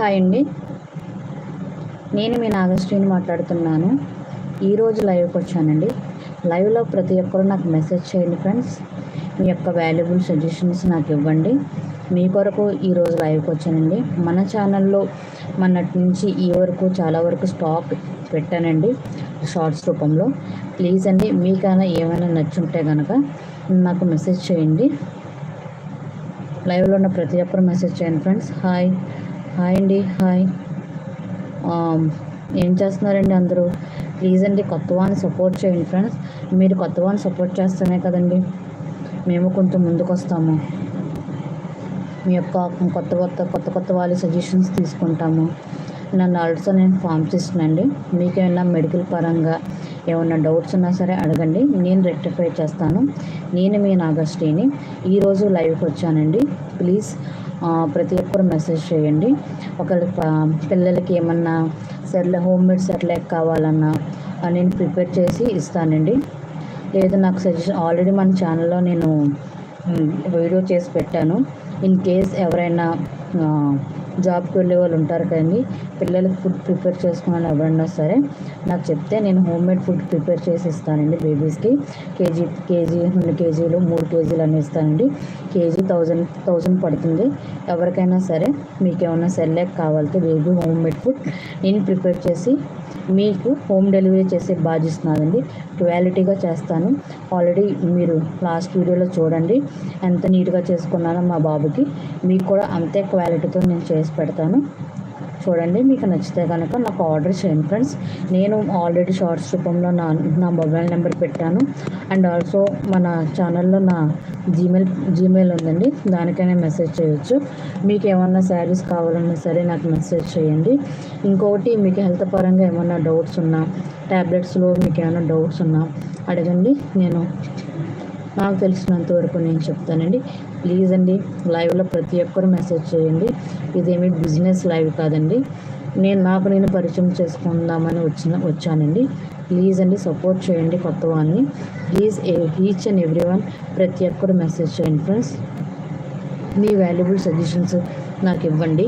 Hi అండి. నేను మీ నాగశ్రీని మాట్లాడుతున్నాను. ఈరోజు లైవ్కి వచ్చానండి. లైవ్లో ప్రతి ఒక్కరు నాకు మెసేజ్ చేయండి ఫ్రెండ్స్. మీ యొక్క వాల్యుబుల్ సజెషన్స్ నాకు ఇవ్వండి. మీ కొరకు ఈరోజు లైవ్కి వచ్చానండి. మన ఛానల్లో మొన్నటి నుంచి ఈ వరకు చాలా వరకు స్టాక్ పెట్టానండి షార్ట్స్ రూపంలో. ప్లీజ్ అండి, మీకైనా ఏమైనా నచ్చుంటే కనుక నాకు మెసేజ్ చేయండి. లైవ్లో ఉన్న ప్రతి ఒక్కరు మెసేజ్ చేయండి ఫ్రెండ్స్. హాయ్ అండి. హాయ్. ఏం చేస్తున్నారండి అందరూ? ప్లీజ్ అండి, కొత్త వాళ్ళని సపోర్ట్ చేయండి ఫ్రెండ్స్. మీరు కొత్త వాళ్ళని సపోర్ట్ చేస్తేనే కదండి మేము కొంచెం ముందుకు వస్తాము. మీ యొక్క కొత్త వాళ్ళ సజెషన్స్ తీసుకుంటాము. నన్ను ఆల్సో నేను ఫార్మ్స్ ఇస్తున్నానండి. మీకేమైనా మెడికల్ పరంగా ఏమన్నా డౌట్స్ ఉన్నా సరే అడగండి, నేను రెక్టిఫై చేస్తాను. నేను మీ నాగశ్రీని ఈరోజు లైవ్కి వచ్చానండి. ప్లీజ్ ప్రతి ఒక్కరు మెసేజ్ చేయండి. ఒకవేళ పిల్లలకి ఏమన్నా హోమ్ మేడ్ సెర్లాక్ కావాలన్నా నేను ప్రిపేర్ చేసి ఇస్తానండి. లేదు నాకు సజెషన్ ఆల్రెడీ మన ఛానల్లో నేను వీడియో చేసి పెట్టాను. ఇన్ కేస్ ఎవరైనా జాబ్కి వెళ్ళే వాళ్ళు ఉంటారు కదండి, పిల్లలకి ఫుడ్ ప్రిపేర్ చేసుకున్న ఎవరైనా సరే నాకు చెప్తే నేను హోమ్ మేడ్ ఫుడ్ ప్రిపేర్ చేసి ఇస్తానండి. బేబీస్కి కేజీ 2 కేజీలు 3 కేజీలు అని ఇస్తానండి. కేజీ 1000 పడుతుంది. ఎవరికైనా సరే మీకు ఏమైనా సెర్లాక్ కావాలంటే బేబీ హోమ్ మేడ్ ఫుడ్ నేను ప్రిపేర్ చేసి మీకు హోమ్ డెలివరీ చేసే బాధ్యస్తున్నానండి. క్వాలిటీగా చేస్తాను. ఆల్రెడీ మీరు లాస్ట్ వీడియోలో చూడండి ఎంత నీట్గా చేసుకున్నానో మా బాబుకి. మీకు కూడా అంతే క్వాలిటీతో నేను చేసి పెడతాను. చూడండి, మీకు నచ్చితే కనుక నాకు ఆర్డర్ చేయండి ఫ్రెండ్స్. నేను ఆల్రెడీ షార్ట్స్ రూపంలో నా మొబైల్ నెంబర్ పెట్టాను. అండ్ ఆల్సో మన ఛానల్లో నా జీమెయిల్ ఉందండి, దానికైనా మెసేజ్ చేయొచ్చు. మీకు ఏమన్నా శారీస్ కావాలన్నా సరే నాకు మెసేజ్ చేయండి. ఇంకొకటి, మీకు హెల్త్ పరంగా ఏమన్నా డౌట్స్ ఉన్నా, ట్యాబ్లెట్స్లో మీకు ఏమైనా డౌట్స్ ఉన్నా అడగండి. నాకు తెలిసినంత వరకు నేను చెప్తానండి. ప్లీజ్ అండి, లైవ్లో ప్రతి ఒక్కరు మెసేజ్ చేయండి. ఇదేమి బిజినెస్ లైవ్ కాదండి, నేను పరిచయం చేసుకుందామని వచ్చానండి. ప్లీజ్ అండి, సపోర్ట్ చేయండి కొత్త వాళ్ళని. Please each and every one ప్రతి ఒక్కరు మెసేజ్ చేయండి ఫ్రెండ్స్. మీ వాల్యుబుల్ సజెషన్స్ నాకు ఇవ్వండి.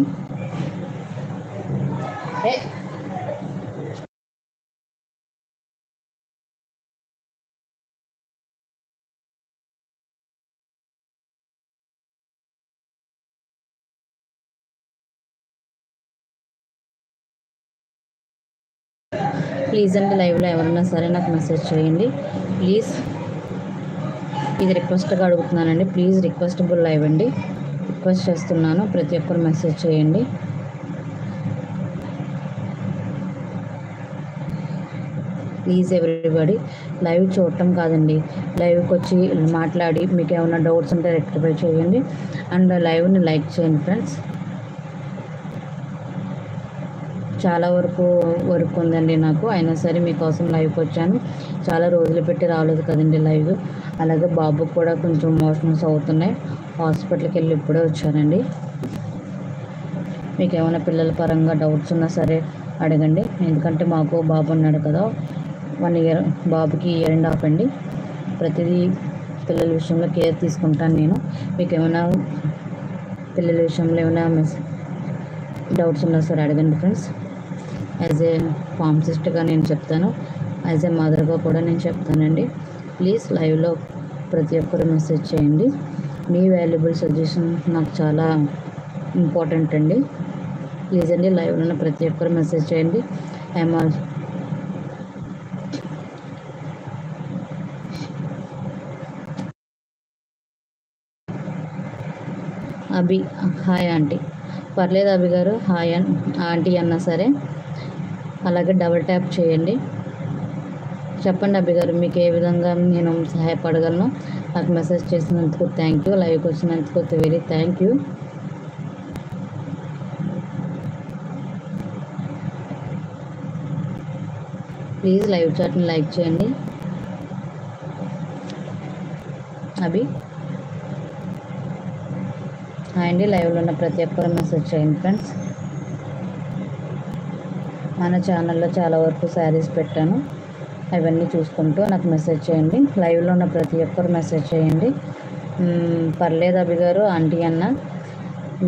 ప్లీజ్ అండి, లైవ్లో ఎవరైనా సరే నాకు మెసేజ్ చేయండి ప్లీజ్. ఇది రిక్వెస్ట్గా అడుగుతున్నానండి. ప్లీజ్ రిక్వెస్టబుల్ లైవ్ అండి, రిక్వెస్ట్ చేస్తున్నాను. ప్రతి ఒక్కరు మెసేజ్ చేయండి. ప్లీజ్ ఎవ్రీబడి, లైవ్ చూడటం కాదండి, లైవ్కి వచ్చి మాట్లాడి మీకు ఏమైనా డౌట్స్ ఉంటే రెక్టిఫై చేయండి. అండ్ లైవ్ని లైక్ చేయండి ఫ్రెండ్స్. చాలా వర్క్ ఉందండి నాకు, అయినా సరే మీకోసం లైవ్కి వచ్చాను. చాలా రోజులు పెట్టి రాలేదు కదండి లైవ్. అలాగే బాబుకు కూడా కొంచెం మోషన్స్ అవుతున్నాయి. హాస్పిటల్కి వెళ్ళి ఇప్పుడే వచ్చానండి. మీకు ఏమైనా పిల్లల పరంగా డౌట్స్ ఉన్నా సరే అడగండి. ఎందుకంటే మాకు బాబు ఉన్నాడు కదా, 1 ఇయర్ బాబుకి 1.5 అండి. ప్రతిదీ పిల్లల విషయంలో కేర్ తీసుకుంటాను నేను. మీకు ఏమైనా పిల్లల విషయంలో ఏమైనా డౌట్స్ ఉన్నా సరే అడగండి ఫ్రెండ్స్. యాజ్ ఏ ఫార్మసిస్ట్గా నేను చెప్తాను, యాజ్ ఏ మదర్గా కూడా నేను చెప్తానండి. ప్లీజ్ లైవ్లో ప్రతి ఒక్కరు మెసేజ్ చేయండి. మీ వాల్యుబుల్ సజెషన్ నాకు చాలా ఇంపార్టెంట్ అండి. ప్లీజ్ అండి, లైవ్లో ఉన్న ప్రతి ఒక్కరు మెసేజ్ చేయండి. అభి, హాయ్ ఆంటీ. పర్లేదు అభి గారు, హాయ్ ఆంటీ అన్నా సరే. అలాగే డబుల్ ట్యాప్ చేయండి. చెప్పండి అభి గారు, మీకు ఏ విధంగా నేను సహాయపడగలను? నాకు మెసేజ్ చేసినందుకు థ్యాంక్ యూ. లైవ్కి వచ్చినందుకు very thank you. Please live చాట్ని లైక్ చేయండి. అభి అండి, లైవ్లో ఉన్న ప్రతి ఒక్కరు మెసేజ్ చేయండి ఫ్రెండ్స్. మన ఛానల్లో చాలా వరకు శారీస్ పెట్టాను, అవన్నీ చూసుకుంటూ నాకు మెసేజ్ చేయండి. లైవ్లో ఉన్న ప్రతి ఒక్కరు మెసేజ్ చేయండి. పర్లేదు అభి గారు, ఆంటీ అన్న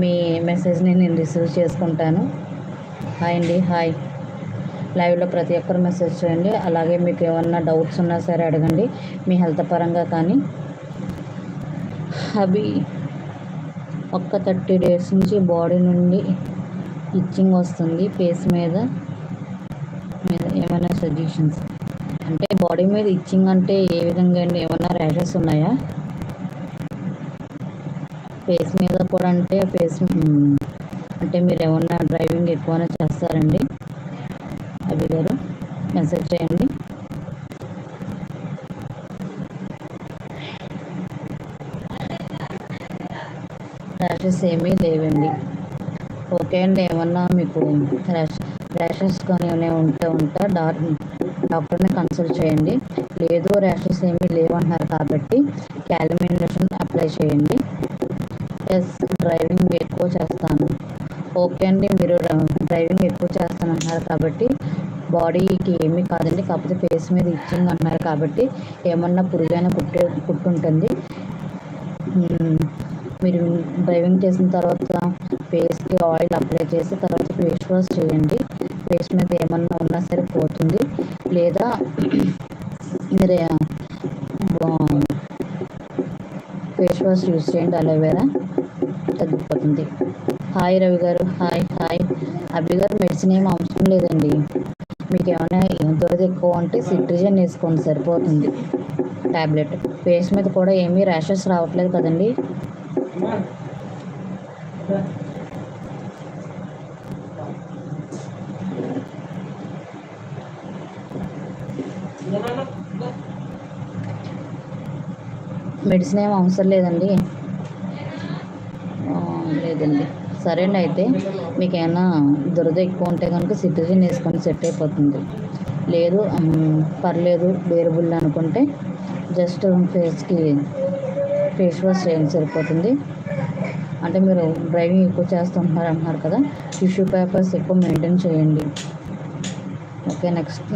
మీ మెసేజ్ని నేను రిసీవ్ చేసుకుంటాను. హాయ్ అండి, హాయ్. లైవ్లో ప్రతి ఒక్కరు మెసేజ్ చేయండి. అలాగే మీకు ఏమన్నా డౌట్స్ ఉన్నా సరే అడగండి, మీ హెల్త్ పరంగా కానీ. అవి ఒక్క 30 డేస్ నుంచి బాడీ నుండి ఇచ్చింగ్ వస్తుంది. ఫేస్ మీద ఏమైనా సజెషన్స్ అంటే బాడీ మీద ఇచ్చింగ్ అంటే ఏ విధంగా అండి? ఏమన్నా ర్యాషెస్ ఉన్నాయా? ఫేస్ మీద కూడా అంటే అంటే మీరు ఏమన్నా డ్రైవింగ్ ఎక్కువనే చేస్తారండి? అభి గారు మెసేజ్ చేయండి. ర్యాషెస్ ఏమీ లేవండి. ఓకే అండి. ఏమన్నా మీకు ర్యాషెస్ కానీ ఏమైనా ఉంటే డాక్టర్ని కన్సల్ట్ చేయండి. లేదు ర్యాషెస్ ఏమీ లేవంటున్నారు కాబట్టి క్యాల్మినేషన్ అప్లై చేయండి. ప్లస్ డ్రైవింగ్ ఎక్కువ చేస్తాను. ఓకే అండి. మీరు డ్రైవింగ్ ఎక్కువ చేస్తానంటున్నారు కాబట్టి బాడీకి ఏమీ కాదండి. కాకపోతే ఫేస్ మీద ఇచ్చింగ్ అంటున్నారు కాబట్టి ఏమన్నా పురుగైన పుట్టుంటుంది. మీరు డ్రైవింగ్ చేసిన తర్వాత ఫేస్కి ఆయిల్ అప్లై చేసి తర్వాత ఫేస్ వాష్ చేయండి. ఫేస్ మీద ఏమన్నా ఉన్నా సరే పోతుంది. లేదా మీరు ఫేస్ వాష్ యూజ్ చేయండి, అలోవెరా తగ్గిపోతుంది. హాయ్ రవి గారు, హాయ్ హాయ్. అభి గారు మెడిసిన్ ఏం అవసరం లేదండి. మీకు ఏమైనా దురద ఎక్కువ ఉంటే సిట్రిజన్ వేసుకోండి, సరిపోతుంది ట్యాబ్లెట్. ఫేస్ మీద కూడా ఏమీ ర్యాషెస్ రావట్లేదు కదండి. మెడిసిన్ ఏం అవసరం లేదండి. లేదండి. సరేండి. అయితే మీకు ఏమైనా దురద ఎక్కువ ఉంటే కనుక సిట్రిజన్ వేసుకొని సెట్ అయిపోతుంది. లేదు పర్లేదు బేరబుల్ అనుకుంటే జస్ట్ ఫేస్కి ఫేస్ వాష్ చేయండి, సరిపోతుంది. అంటే మీరు డ్రైవింగ్ ఎక్కువ చేస్తుంటున్నారు అంటున్నారు కదా, టిష్యూ పేపర్స్ ఎక్కువ మెయింటైన్ చేయండి. ఓకే. నెక్స్ట్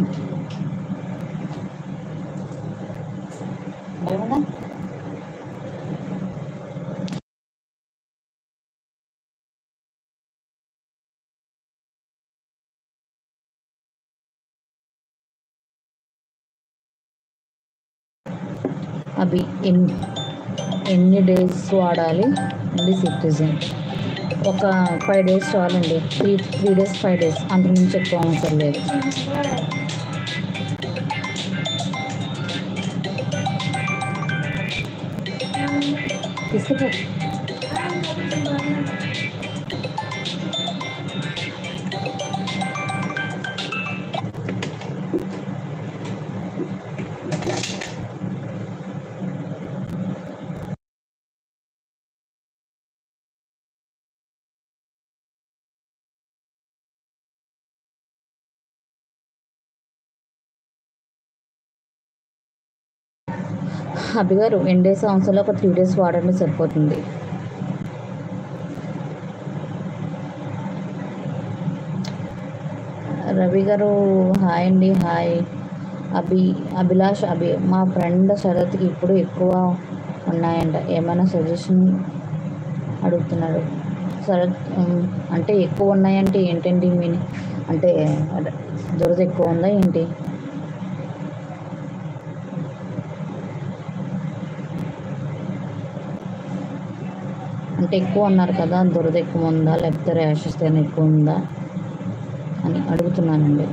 అవి ఎన్ని డేస్ వాడాలి అండి సిట్రిజన్? ఒక 5 డేస్ చాలండి. 3 డేస్ 5 డేస్, అంతకుమించి ఎక్కువ అవసరం లేదు. తీసుకుపో. అభి గారు ఎన్ని డేస్ అవసరంలో ఒక 3 డేస్ వాడండి, సరిపోతుంది. రవి గారు హాయ్ అండి, హాయ్. అభిలాష్ మా ఫ్రెండ్ శరత్కి ఇప్పుడు ఎక్కువ ఉన్నాయంట, ఏమైనా సజెషన్ అడుగుతున్నాడు. శరత్ అంటే ఎక్కువ ఉన్నాయంటే ఏంటండి అంటే దురద ఎక్కువ ఉందా ఏంటి? అంటే ఎక్కువ ఉన్నారు కదా, దురద ఎక్కువ ఉందా లేకపోతే ర్యాషెస్ కానీ ఎక్కువ ఉందా అని అడుగుతున్నానండి.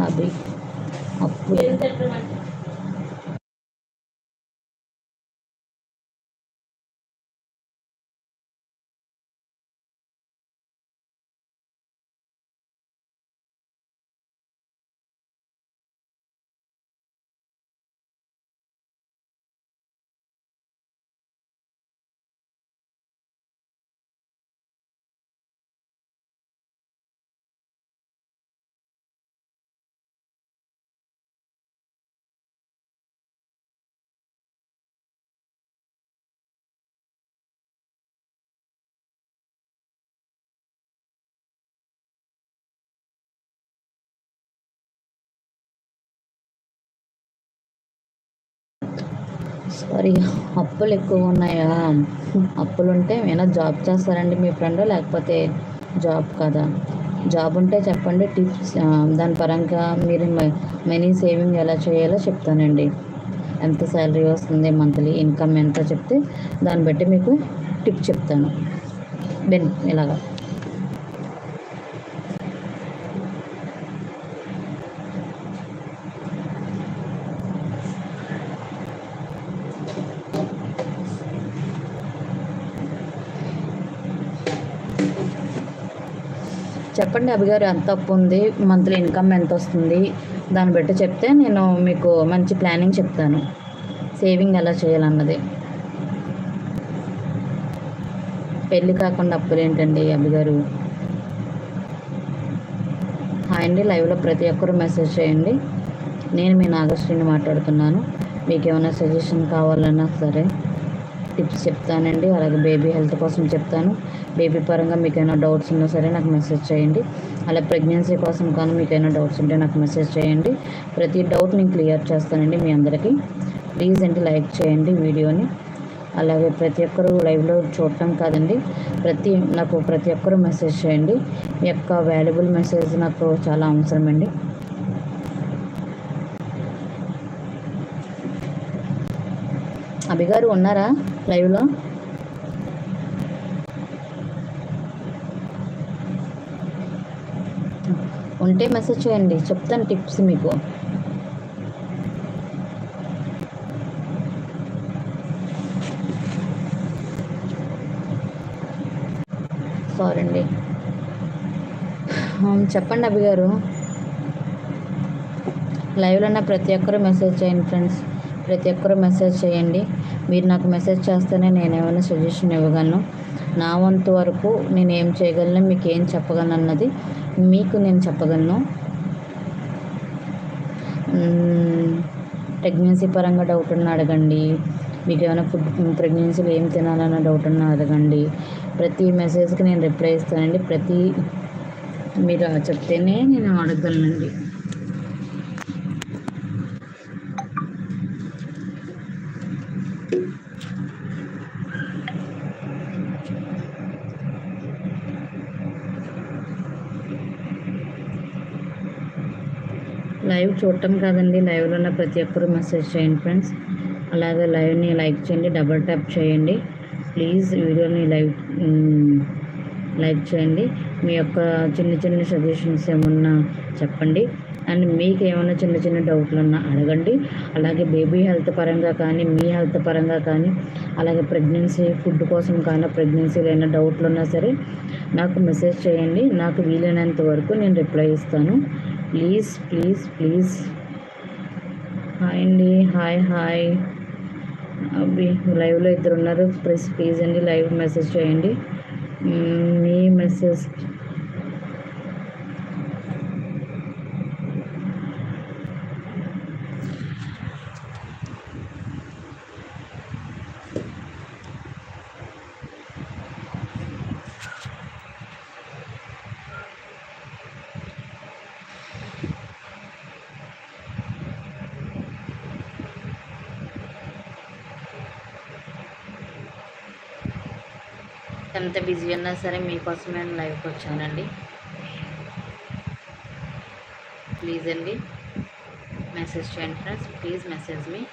అభి అప్పుడు సారీ, అప్పులు ఎక్కువ ఉన్నాయా? అప్పులు ఉంటే ఏమైనా జాబ్ చేస్తారండి మీ ఫ్రెండ్, లేకపోతే జాబ్ కదా? జాబ్ ఉంటే చెప్పండి, టిప్స్ దాని పరంగా మీరు మనీ సేవింగ్ ఎలా చేయాలో చెప్తానండి. ఎంత శాలరీ వస్తుంది, మంత్లీ ఇన్కమ్ ఎంత చెప్తే దాన్ని బట్టి మీకు టిప్ చెప్తాను. ఇలాగా చెప్పండి అభిగారు, ఎంత అప్పు ఉంది, మంత్లీ ఇన్కమ్ ఎంత వస్తుంది, దాన్ని బట్టి చెప్తే నేను మీకు మంచి ప్లానింగ్ చెప్తాను, సేవింగ్ ఎలా చేయాలన్నది. పెళ్ళి కాకుండా అప్పులు ఏంటండి అభిగారు? హాయ్ అండి, లైవ్లో ప్రతి ఒక్కరూ మెసేజ్ చేయండి. నేను మీ నాగశ్రీని మాట్లాడుతున్నాను. మీకు ఏమైనా సజెషన్ కావాలన్నా సరే టిప్స్ చెప్తానండి. అలాగే బేబీ హెల్త్ కోసం చెప్తాను. బేబీ పరంగా మీకు ఏమైనా డౌట్స్ ఉన్నా సరే నాకు మెసేజ్ చేయండి. అలా ప్రెగ్నెన్సీ కోసం కానీ మీకు ఏమైనా డౌట్స్ ఉంటే నాకు మెసేజ్ చేయండి. ప్రతి డౌట్ నేను క్లియర్ చేస్తానండి మీ అందరికీ. ప్లీజ్ అండి లైక్ చేయండి వీడియోని. అలాగే ప్రతి ఒక్కరూ లైవ్లో చూడటం కాదండి, నాకు ప్రతి ఒక్కరూ మెసేజ్ చేయండి. మీ యొక్క వాల్యుబుల్ మెసేజ్ నాకు చాలా అవసరం అండి. అభిగారు ఉన్నారా లైవ్లో? ఉంటే మెసేజ్ చేయండి, చెప్తాను టిప్స్ మీకు. సారీ అండి. చెప్పండి అభిగారు. లైవ్లో ఉన్న ప్రతి ఒక్కరూ మెసేజ్ చేయండి ఫ్రెండ్స్, ప్రతి ఒక్కరూ మెసేజ్ చేయండి. మీరు నాకు మెసేజ్ చేస్తేనే నేను ఏమైనా సజెషన్ ఇవ్వగలను. నా వంతు వరకు నేను ఏం చేయగలను, మీకు ఏం చెప్పగలను అన్నది మీకు నేను చెప్పగలను. ప్రెగ్నెన్సీ పరంగా డౌట్ ఉన్నా అడగండి. మీకు ఏమైనా ప్రెగ్నెన్సీలో ఏం తినాలన్న డౌట్ ఉన్నా అడగండి. ప్రతి మెసేజ్కి నేను రిప్లై ఇస్తానండి. మీరు చెప్తేనే నేను అడగగలనండి. లైవ్ చూడటం కాదండి, లైవ్లో ఉన్న ప్రతి ఒక్కరూ మెసేజ్ చేయండి ఫ్రెండ్స్. అలాగే లైవ్ని లైక్ చేయండి, డబల్ ట్యాప్ చేయండి ప్లీజ్. వీడియోని లైక్ చేయండి. మీ యొక్క చిన్న చిన్న సజెషన్స్ ఏమన్నా చెప్పండి. అండ్ మీకు ఏమైనా చిన్న చిన్న డౌట్లు ఉన్నా అడగండి. అలాగే బేబీ హెల్త్ పరంగా కానీ, మీ హెల్త్ పరంగా కానీ, అలాగే ప్రెగ్నెన్సీ ఫుడ్ కోసం కానీ, ప్రెగ్నెన్సీలో ఏమైనా డౌట్లు ఉన్నా సరే నాకు మెసేజ్ చేయండి. నాకు వీలైనంత వరకు నేను రిప్లై ఇస్తాను. Please please please. హాయ్ అండి, హాయ్. అవి లైవ్లో ఇద్దరు ఉన్నారు. ప్లీజ్ అండి లైవ్ మెసేజ్ చేయండి. మీ మెసేజ్ ఎంత బిజీ ఉన్నా సరే మీకోసమే నేను లైవ్కి వచ్చానండి. ప్లీజ్ అండి మెసేజ్ చేయండి friends, please message me.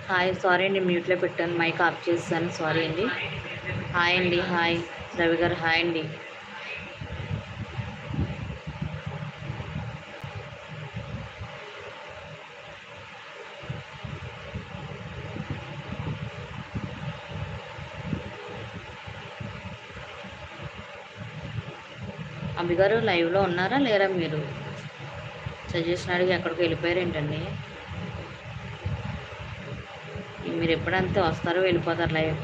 Hi, sorry అండి, మ్యూట్లో పెట్టాను, మైక్ ఆఫ్ చేస్తాను, సారీ అండి. హాయ్ అండి, హాయ్ రవి గారు, హాయ్ అండి. అభి గారు లైవ్లో ఉన్నారా లేరా? మీరు సజెషన్ అడిగి ఎక్కడికి వెళ్ళిపోయారు ఏంటండి? మీరు ఎప్పుడంతే వస్తారో వెళ్ళిపోతారు లైవ్.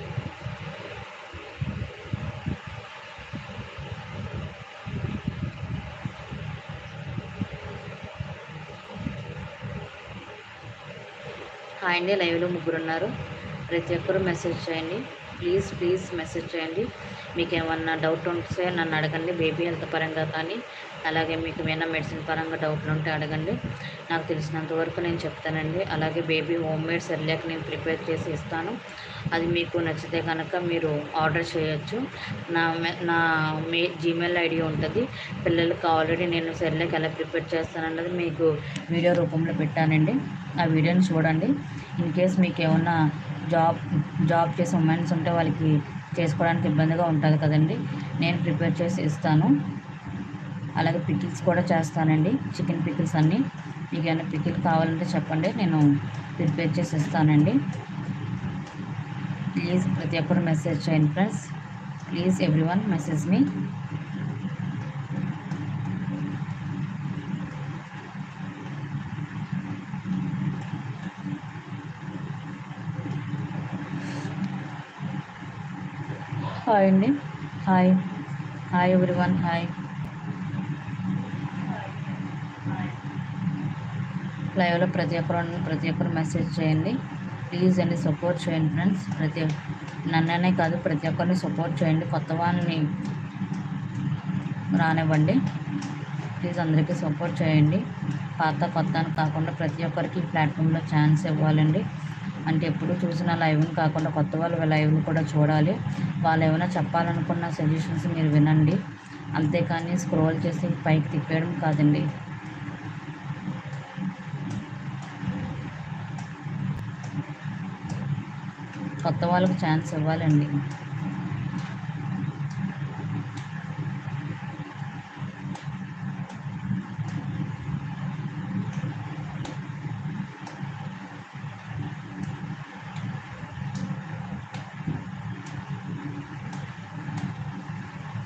హాయ్ అండి, లైవ్లో ముగ్గురు ఉన్నారు. ప్రతి ఒక్కరూ మెసేజ్ చేయండి, ప్లీజ్ ప్లీజ్ మెసేజ్ చేయండి. మీకు ఏమన్నా డౌట్ ఉంటే నన్ను అడగండి, బేబీ హెల్త్ పరంగా కానీ, అలాగే మీకు ఏమైనా మెడిసిన్ పరంగా డౌట్లు ఉంటే అడగండి, నాకు తెలిసినంత వరకు నేను చెప్తానండి. అలాగే బేబీ హోమ్ మేడ్ సెర్లాక్ నేను ప్రిపేర్ చేసి ఇస్తాను. అది మీకు నచ్చితే కనుక మీరు ఆర్డర్ చేయొచ్చు. నా జీమెయిల్ ఐడి ఉంటుంది. పిల్లలకి ఆల్రెడీ నేను సెర్లాక్ ఎలా ప్రిపేర్ చేస్తానన్నది మీకు వీడియో రూపంలో పెట్టానండి. ఆ వీడియోని చూడండి. ఇన్ కేస్ మీకు ఏమన్నా జాబ్ చేసే ఉమెన్స్ ఉంటే వాళ్ళకి చేసుకోవడానికి ఇబ్బందిగా ఉంటుంది కదండి, నేను ప్రిపేర్ చేసి ఇస్తాను. అలాగే పికిల్స్ కూడా చేస్తానండి, చికెన్ పికిల్స్ అన్నీ. మీకు ఏమైనా పికిల్ కావాలంటే చెప్పండి, నేను ప్రిపేర్ చేసి ఇస్తానండి. ప్లీజ్ ప్రతి ఒక్కరు మెసేజ్ చేయండి friends, please everyone message me. Hi అండి, హాయ్ హాయ్ ఎవ్రీవన్, హాయ్. లైవ్లో ప్రతి ఒక్కరు మెసేజ్ చేయండి, ప్లీజ్ అండి, సపోర్ట్ చేయండి ఫ్రెండ్స్. నన్ననే కాదు, ప్రతి ఒక్కరిని సపోర్ట్ చేయండి. కొత్త వాళ్ళని రానివ్వండి, ప్లీజ్ అందరికీ సపోర్ట్ చేయండి. కొత్త అని కాకుండా ప్రతి ఒక్కరికి ఈ ప్లాట్ఫామ్లో ఛాన్స్ ఇవ్వాలండి. అంటే ఎప్పుడు చూసిన లైవ్ని కాకుండా కొత్త వాళ్ళ లైవ్ని కూడా చూడాలి. వాళ్ళు ఏమైనా చెప్పాలనుకున్న సజెషన్స్ మీరు వినండి, అంతేకాని స్క్రోల్ చేసి పైకి తిప్పేయడం కాదండి. కొత్త వాళ్ళకి ఛాన్స్ ఇవ్వాలండి.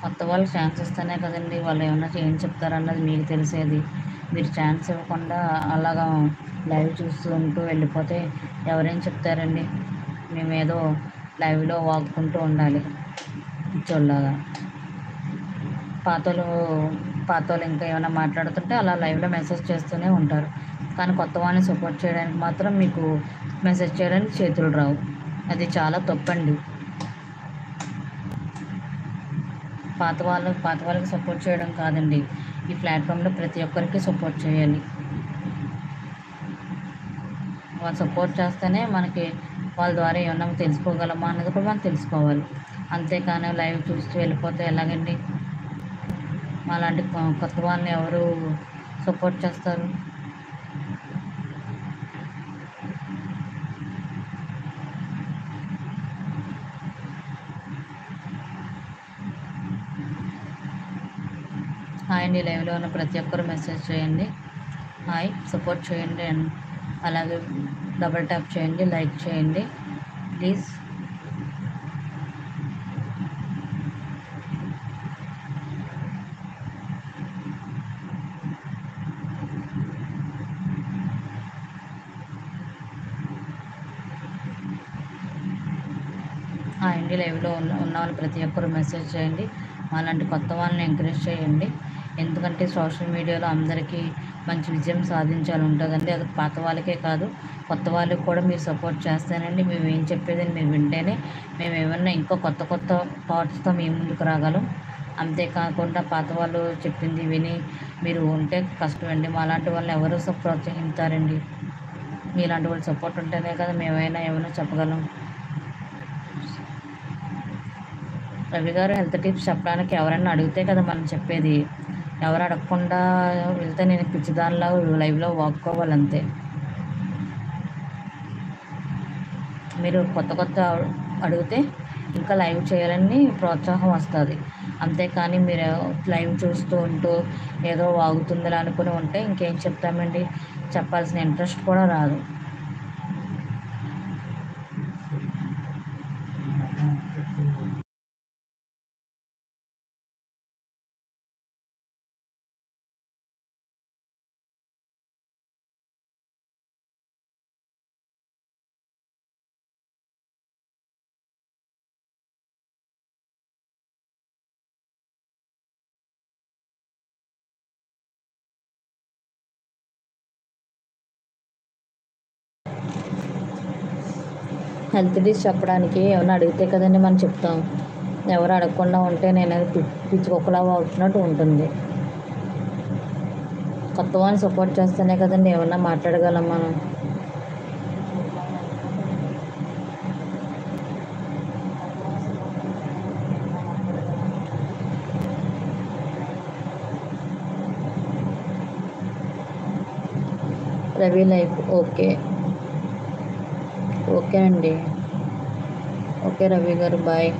కొత్త వాళ్ళకి ఛాన్స్ ఇస్తేనే కదండి వాళ్ళు ఏమన్నా ఏం చెప్తారన్నది మీకు తెలిసేది. మీరు ఛాన్స్ ఇవ్వకుండా అలాగా లైవ్ చూస్తుంటూ వెళ్ళిపోతే ఎవరేం చెప్తారండి? మేమేదో లైవ్లో వాగుకుంటూ ఉండాలి పిచ్చోళ్ళలాగా. పాతోళ్ళు ఇంకా ఏమైనా మాట్లాడుతుంటే అలా లైవ్లో మెసేజ్ చేస్తూనే ఉంటారు. కానీ కొత్త వాళ్ళని సపోర్ట్ చేయడానికి మాత్రం మీకు మెసేజ్ చేయడానికి చేతులు రావు. అది చాలా తప్పండి. పాత వాళ్ళకి సపోర్ట్ చేయడం కాదండి, ఈ ప్లాట్ఫామ్లో ప్రతి ఒక్కరికి సపోర్ట్ చేయాలి. వాళ్ళు సపోర్ట్ చేస్తేనే మనకి వాళ్ళ ద్వారా ఏమన్నా తెలుసుకోగలమా అన్నది కూడా మనం తెలుసుకోవాలి. అంతేకాని లైవ్ చూస్తూ వెళ్ళిపోతే ఎలాగండి? అలాంటి కొత్త వాళ్ళని ఎవరు సపోర్ట్ చేస్తారు? హాయ్ అండి, లైవ్లో ఉన్న ప్రతి ఒక్కరు మెసేజ్ చేయండి, హాయ్, సపోర్ట్ చేయండి. అండ్ అలాగే డబల్ ట్యాప్ చేయండి, లైక్ చేయండి ప్లీజ్. హాయ్ అండి, లైవ్లో ఉన్న వాళ్ళు ప్రతి ఒక్కరు మెసేజ్ చేయండి. అలాంటి కొత్త వాళ్ళని ఎంకరేజ్ చేయండి. ఎందుకంటే సోషల్ మీడియాలో అందరికీ మంచి విజయం సాధించాలి ఉంటుందండి. అది పాత వాళ్ళకే కాదు, కొత్త వాళ్ళకి కూడా మీరు సపోర్ట్ చేస్తేనండి మేము ఏం చెప్పేదని మీరు వింటేనే మేము ఏమన్నా ఇంకా కొత్త కొత్త థాట్స్తో మేము ముందుకు రాగలం. అంతేకాకుండా పాత వాళ్ళు చెప్పింది విని మీరు ఉంటే కష్టం అండి. మాలాంటి వాళ్ళని ఎవరు ప్రోత్సహిస్తారండి? మీలాంటి వాళ్ళు సపోర్ట్ ఉంటేనే కదా ఏమైనా చెప్పగలం. రవి గారు హెల్త్ టిప్స్ చెప్పడానికి ఎవరైనా అడిగితే కదా మనం చెప్పేది. ఎవరు అడగకుండా వెళ్తే నేను పిచ్చిదానిలా లైవ్లో వాక్కోవాలంతే. మీరు కొత్త కొత్త అడిగితే ఇంకా లైవ్ చేయాలని ప్రోత్సాహం వస్తుంది. అంతేకాని మీరు లైవ్ చూస్తూ ఉంటూ ఏదో వాగుతుందిలా అనుకుని ఉంటే ఇంకేం చెప్తామండి, చెప్పాల్సిన ఇంట్రెస్ట్ కూడా రాదు. హెల్త్ డిష్ చెప్పడానికి ఏమైనా అడిగితే కదండి మనం చెప్తాం. ఎవరు అడగకుండా ఉంటే నేను పిచ్చి కుక్కలా వాగుతున్నట్టు ఉంటుంది. కొత్త వాళ్ళని సపోర్ట్ చేస్తేనే కదండి ఏమన్నా మాట్లాడగలం మనం. రవి లైఫ్ ఓకే అండి. ఓకే రవి గారు, బాయ్.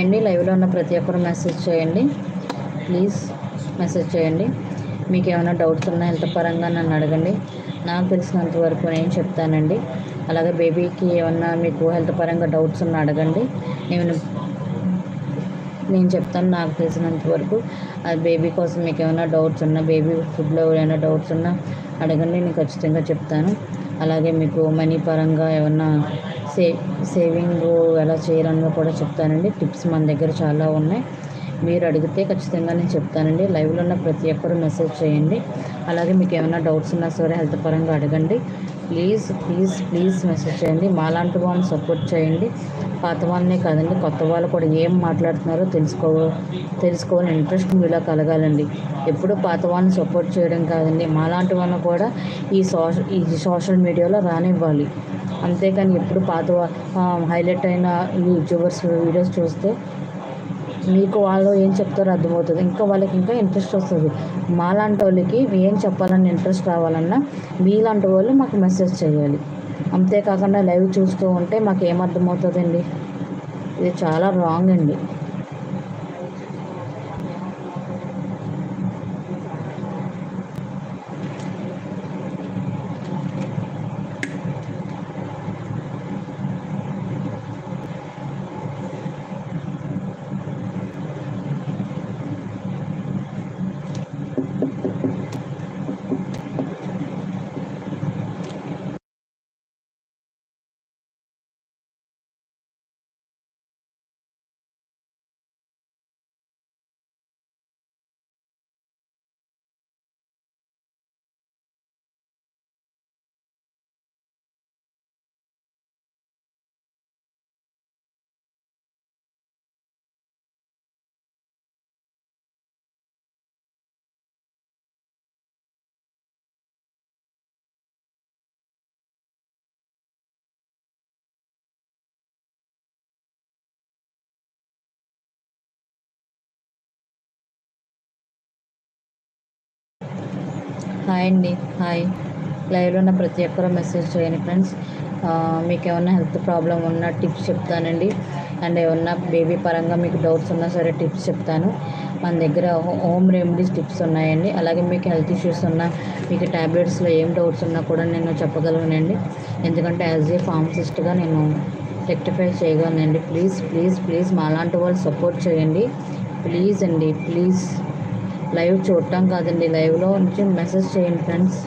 అండి, లైవ్లో ఉన్న ప్రతి ఒక్కరు మెసేజ్ చేయండి ప్లీజ్. మెసేజ్ చేయండి. మీకు ఏమైనా డౌట్స్ ఉన్నా హెల్త్ పరంగా నన్ను అడగండి. నాకు తెలిసినంత వరకు నేను చెప్తానండి. అలాగే బేబీకి ఏమన్నా మీకు హెల్త్ పరంగా డౌట్స్ ఉన్నా అడగండి. నేను చెప్తాను నాకు తెలిసినంత వరకు. అది బేబీ కోసం మీకు ఏమైనా డౌట్స్ ఉన్నా, బేబీ ఫుడ్లో ఏమైనా డౌట్స్ ఉన్నా అడగండి, నేను ఖచ్చితంగా చెప్తాను. అలాగే మీకు మనీ పరంగా ఏమన్నా సేవింగ్ ఎలా చేయాలన్నా కూడా చెప్తానండి. టిప్స్ మన దగ్గర చాలా ఉన్నాయి. మీరు అడిగితే ఖచ్చితంగా నేను చెప్తానండి. లైవ్లో ఉన్న ప్రతి ఒక్కరు మెసేజ్ చేయండి. అలాగే మీకు ఏమైనా డౌట్స్ ఉన్నా సరే హెల్త్ పరంగా అడగండి. ప్లీజ్ ప్లీజ్ ప్లీజ్ మెసేజ్ చేయండి. మాలాంటి వాళ్ళని సపోర్ట్ చేయండి. పాత వాళ్ళనే కాదండి, కొత్త వాళ్ళు కూడా ఏం మాట్లాడుతున్నారో తెలుసుకోవాలని ఇంట్రెస్ట్ మీలో కలగాలండి. ఎప్పుడు పాత వాళ్ళని సపోర్ట్ చేయడం కాదండి, మాలాంటి వాళ్ళని కూడా ఈ సోషల్ మీడియాలో రానివ్వాలి. అంతేకాని ఎప్పుడు హైలైట్ అయిన యూట్యూబర్స్ వీడియోస్ చూస్తే మీకు వాళ్ళు ఏం చెప్తారో అర్థమవుతుంది. ఇంకా వాళ్ళకి ఇంకా ఇంట్రెస్ట్ వస్తుంది. మాలాంటి వాళ్ళకి ఏం చెప్పాలని ఇంట్రెస్ట్ రావాలన్నా మీలాంటి వాళ్ళు మాకు మెసేజ్ చేయాలి. అంతేకాకుండా లైవ్ చూస్తూ ఉంటే మాకు ఏమర్థమవుతుందండి? ఇది చాలా రాంగ్ అండి. హాయ్ అండి, హాయ్. లైవ్లో ఉన్న ప్రతి ఒక్కరూ మెసేజ్ చేయండి ఫ్రెండ్స్. మీకు ఏమన్నా హెల్త్ ప్రాబ్లం ఉన్నా టిప్స్ చెప్తానండి. అండ్ ఏమన్నా బేబీ పరంగా మీకు డౌట్స్ ఉన్నా సరే టిప్స్ చెప్తాను. మన దగ్గర హోమ్ రెమెడీస్ టిప్స్ ఉన్నాయండి. అలాగే మీకు హెల్త్ ఇష్యూస్ ఉన్నా, మీకు ట్యాబ్లెట్స్లో ఏం డౌట్స్ ఉన్నా కూడా నేను చెప్పగలనండి. ఎందుకంటే యాజ్ ఏ ఫార్మసిస్ట్గా నేను రెక్టిఫై చేయగలనండి. ప్లీజ్ ప్లీజ్ ప్లీజ్ మాలాంటి వాళ్ళు సపోర్ట్ చేయండి. ప్లీజ్ అండి, ప్లీజ్. లైవ్ చూడటం కాదండి, లైవ్లో నుంచి మెసేజ్ చేయండి ఫ్రెండ్స్.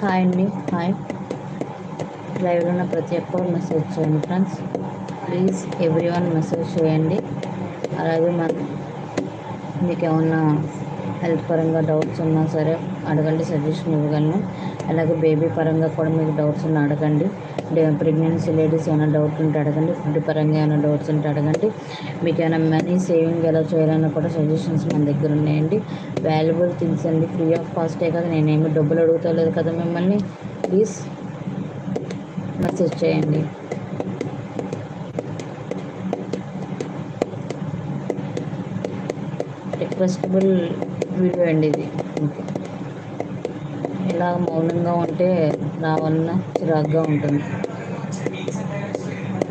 హాయ్ అండి, హాయ్. లైవ్లో ఉన్న ప్రతి ఒక్కరు మెసేజ్ చేయండి friends. Please every one message చేయండి. అలాగే మీకు ఏమన్నా హెల్త్ పరంగా డౌట్స్ ఉన్నా సరే అడగండి, సజెషన్ ఇవ్వగలను. అలాగే బేబీ పరంగా కూడా మీకు డౌట్స్ ఉన్నా అడగండి. ప్రెగ్నెన్సీ లేడీస్ ఏమైనా డౌట్ ఉంటే అడగండి. ఫుడ్ పరంగా ఏమైనా డౌట్స్ ఉంటే అడగండి. మీకు ఏమైనా మనీ సేవింగ్ ఎలా చేయాలన్నా కూడా సజెషన్స్ మన దగ్గర ఉన్నాయండి. వాల్యుబుల్ థింగ్స్ అండి, ఫ్రీ ఆఫ్ కాస్టే కదా, నేనేమి డబ్బులు అడుగుతలేదు కదా మిమ్మల్ని. ప్లీజ్ మెసేజ్ చేయండి. రిక్వెస్టబుల్ వీడియో అండి ఇది. ఇలా మౌనంగా ఉంటే నా వలన చిరాగ్గా ఉంటుంది.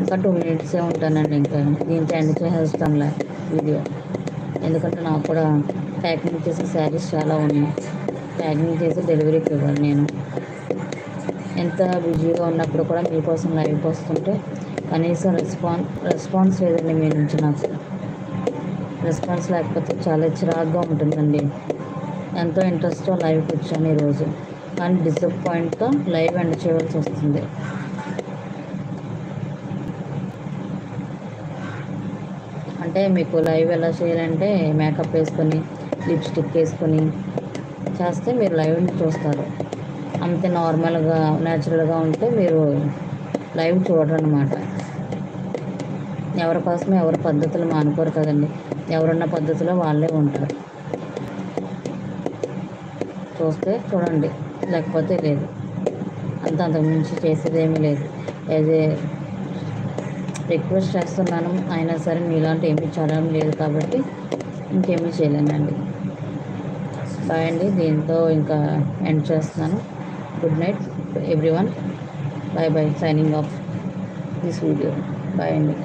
ఇంకా 2 minutes ఉంటానండి. ఇంకా దీంతో ఎండ్ చేసేస్తాంలే వీడియో. ఎందుకంటే నాకు కూడా ప్యాకింగ్ చేసే శారీస్ చాలా ఉన్నాయి. ప్యాకింగ్ చేసి డెలివరీకి ఇవ్వాలి. నేను ఎంత బిజీగా ఉన్నప్పుడు కూడా మీకోసం లైవ్కి వస్తుంటే కనీసం రెస్పాన్స్ లేదండి మీ నుంచి. నాకు రెస్పాన్స్ లేకపోతే చాలా చిరాగ్గా ఉంటుందండి. ఎంతో ఇంట్రెస్ట్తో లైవ్కి వచ్చాను ఈరోజు, కానీ డిసప్పాయింట్తో లైవ్ ఎండ్ చేయవలసి వస్తుంది. అంటే మీకు లైవ్ ఎలా చేయాలంటే మేకప్ వేసుకొని లిప్స్టిక్ వేసుకొని చేస్తే మీరు లైవ్ని చూస్తారు. అంతే నార్మల్గా న్యాచురల్గా ఉంటే మీరు లైవ్ చూడరు అన్నమాట. ఎవరి కోసమే ఎవరి పద్ధతులు మానుకోరు కదండి. ఎవరున్న పద్ధతిలో వాళ్ళే ఉంటారు. చూస్తే చూడండి, లేకపోతే లేదు. అంతకుమించి చేసేదేమీ లేదు. ఏదే రిక్వెస్ట్ చేస్తున్నాను, అయినా సరే మీలాంటి ఏమీ చదవడం లేదు కాబట్టి ఇంకేమీ చేయలేనండి. బాయ్ అండి. దీంతో ఇంకా ఎండ్ చేస్తున్నాను. Good night everyone. Bye bye. Signing off this video. Bye అండి.